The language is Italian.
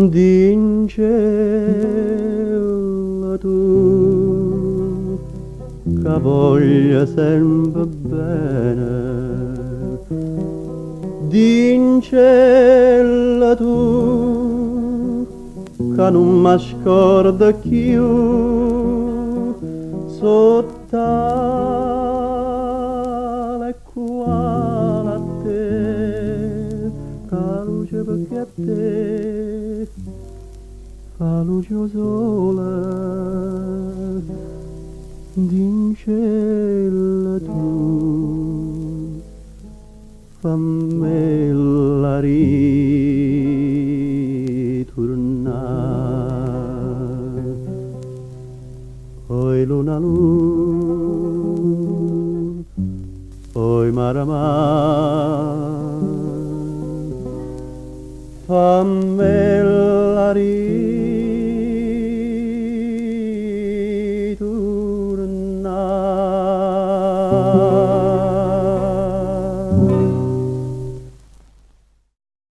Dincella tu che voglia sempre bene, dincella tu che non mi scorda più sott'ale quale a te, che luce perché a te fa luce sola, dincella tu, fammi la ritornare. Oi luna luna, oi mare mare, fammi la ritornare.